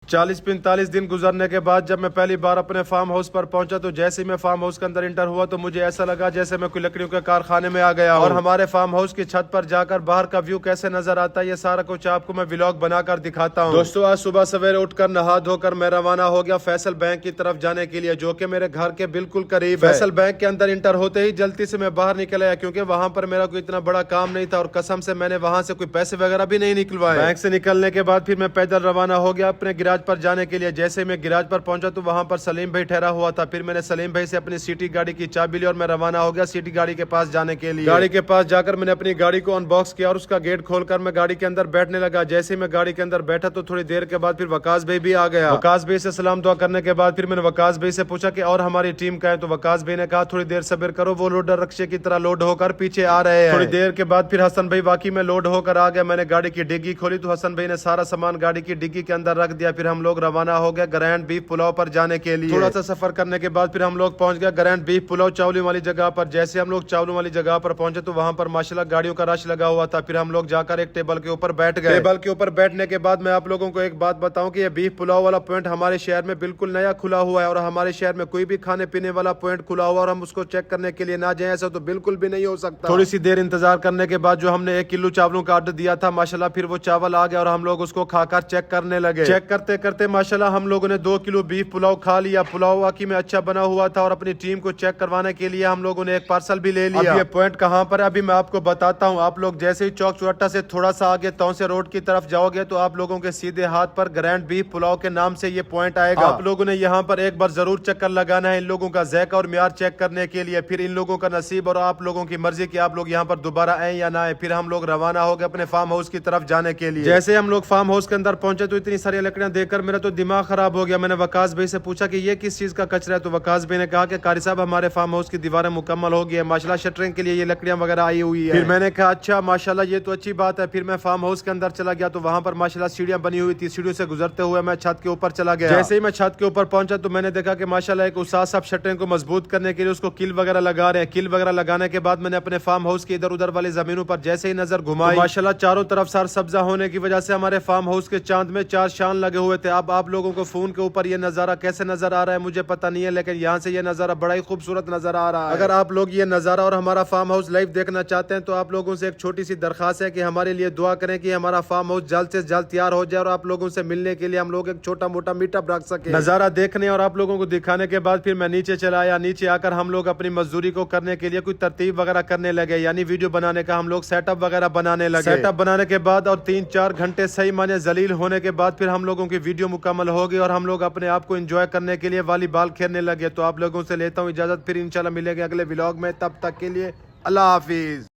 40-45 दिन गुजरने के बाद जब मैं पहली बार अपने फार्म हाउस पर पहुंचा तो जैसे ही मैं फार्म हाउस के अंदर इंटर हुआ तो मुझे ऐसा लगा जैसे मैं कोई लकड़ियों के कारखाने में आ गया और हमारे फार्म हाउस की छत पर जाकर बाहर का व्यू कैसे नजर आता है ये सारा कुछ आपको मैं व्लॉग बनाकर दिखाता हूँ। दोस्तों आज सुबह सवेरे उठकर नहा धोकर मैं रवाना हो गया फैसल बैंक की तरफ जाने के लिए जो कि मेरे घर के बिल्कुल करीब है। फैसल बैंक के अंदर इंटर होते ही जल्दी से मैं बाहर निकल आया क्योंकि वहां पर मेरा कोई इतना बड़ा काम नहीं था और कसम से मैंने वहां से कोई पैसे वगैरह भी नहीं निकलवाए। बैंक से निकलने के बाद फिर मैं पैदल रवाना हो गया अपने गिराज पर जाने के लिए। जैसे मैं गिराज पर पहुंचा तो वहां पर सलीम भाई ठहरा हुआ था। फिर मैंने सलीम भाई से अपनी सिटी गाड़ी की चाबी ली और मैं रवाना हो गया सिटी गाड़ी के पास जाने के लिए। गाड़ी के पास जाकर मैंने अपनी गाड़ी को अनबॉक्स किया और उसका गेट खोलकर मैं गाड़ी के अंदर बैठने लगा। जैसे ही मैं गाड़ी के अंदर बैठा तो थोड़ी देर के बाद फिर वकास भाई भी आ गया। वकास भाई से सलाम दुआ करने के बाद फिर मैंने वकास भाई से पूछा कि और हमारी टीम का है तो वकास भाई ने कहा थोड़ी देर सब्र करो वो लोडर रक्शे की तरह लोड होकर पीछे आ रहे हैं। थोड़ी देर के बाद फिर हसन भाई वाकई में लोड होकर आ गया। मैंने गाड़ी की डिग्गी खोली तो हसन भाई ने सारा सामान गाड़ी की डिग्गी के अंदर रख दिया। फिर हम लोग रवाना हो गए ग्रैंड बीफ पुलाव पर जाने के लिए। थोड़ा सा सफर करने के बाद फिर हम लोग पहुंच गए ग्रैंड बीफ पुलाव चावली वाली जगह पर। जैसे हम लोग चावलों वाली जगह पर पहुंचे तो वहां पर माशाल्लाह गाड़ियों का रश लगा हुआ था। फिर हम लोग जाकर एक टेबल के ऊपर बैठ गए। टेबल के ऊपर बैठने के बाद मैं आप लोगों को एक बात बताऊं कि ये बीफ पुलाव वाला पॉइंट हमारे शहर में बिल्कुल नया खुला हुआ है और हमारे शहर में कोई भी खाने पीने वाला पॉइंट खुला हुआ और हम उसको चेक करने के लिए ना जाए ऐसा तो बिल्कुल भी नहीं हो सकता। थोड़ी सी देर इंतजार करने के बाद जो हमने 1 किलो चावलों का ऑर्डर दिया था माशाल्लाह फिर वो चावल आ गया और हम लोग उसको खाकर चेक करने लगे। चेक करते करते माशाल्लाह हम लोगों ने 2 किलो बीफ पुलाव खा लिया। पुलाव वाकई में अच्छा बना हुआ था और अपनी टीम को चेक करवाने के लिए हम लोगों ने एक पार्सल भी ले लिया। अब ये पॉइंट कहाँ पर है अभी मैं आपको बताता हूँ। आप लोग जैसे ही चौक चौराहा से थोड़ा सा आगे तौसे रोड की तरफ जाओगे तो आप लोगों के सीधे हाथ पर ग्रैंड बीफ पुलाव के नाम से ये पॉइंट आएगा। आप लोगों ने यहाँ पर एक बार जरूर चक्कर लगाना है इन लोगों का ज़ायका और म्यार चेक करने के लिए। फिर इन लोगों का नसीब और आप लोगों की मर्जी कि आप लोग यहाँ पर दोबारा आए या ना आए। फिर हम लोग रवाना हो गए अपने फार्म हाउस की तरफ जाने के लिए। जैसे हम लोग फार्म हाउस के अंदर पहुंचे तो इतनी सारी लकड़ियां देखकर मेरा तो दिमाग खराब हो गया। मैंने वकास भाई से पूछा कि ये किस चीज का कचरा है तो वकास भाई ने कहा कि कारी साहब हमारे फार्म हाउस की दीवारें मुकम्मल हो गई है माशाल्लाह शटरिंग के लिए ये लकड़ियां वगैरह आई हुई है। फिर मैंने कहा अच्छा माशाल्लाह ये तो अच्छी बात है। फिर मैं फार्म हाउस के अंदर चला गया तो वहां पर माशाल्लाह सीढ़ियां बनी हुई थी। सीढ़ियों से गुजरते हुए मैं छत के ऊपर चला गया। जैसे ही मैं छत के ऊपर पहुंचा तो मैंने देखा कि माशाल्लाह एक उस्ताद साहब शटरिंग को मजबूत करने के लिए उसको किल वगैरह लगा रहे हैं। किल वगैरह लगाने के बाद मैंने अपने फार्म हाउस की इधर उधर वाली जमीनों पर जैसे ही नजर घुमाई तो माशाल्लाह चारों तरफ सर सब्जा होने की वजह से हमारे फार्म हाउस के चांद में 4 शान लगे हुए थे। अब आप लोगों को फोन के ऊपर ये नजारा कैसे नजर आ रहा है मुझे पता नहीं है लेकिन यहाँ से ये नजारा बड़ा ही खूबसूरत नजर आ रहा है। अगर आप लोग ये नजारा और हमारा फार्म हाउस लाइव देखना चाहते हैं तो आप लोगों से एक छोटी सी दरखास्त है कि हमारे लिए दुआ करें कि हमारा फार्म हाउस जल्द से जल्द तैयार हो जाए और आप लोगों से मिलने के लिए हम लोग एक छोटा मोटा मीटअप रख सके। नजारा देखने और आप लोगों को दिखाने के बाद फिर मैं नीचे चला आया। नीचे आकर हम लोग अपनी मजदूरी को करने के लिए कोई तरतीब वगैरह करने लगे यानी वीडियो बनाने का हम लोग सेटअप वगैरह बनाने लगे। सेटअप बनाने के बाद और 3-4 घंटे सही माने जलील होने के बाद फिर हम लोगों की वीडियो मुकम्मल हो गई और हम लोग अपने आप को एंजॉय करने के लिए वॉलीबॉल खेलने लगे। तो आप लोगों से लेता हूँ इजाजत फिर इंशाल्लाह मिलेंगे अगले व्लॉग में। तब तक के लिए अल्लाह हाफिज।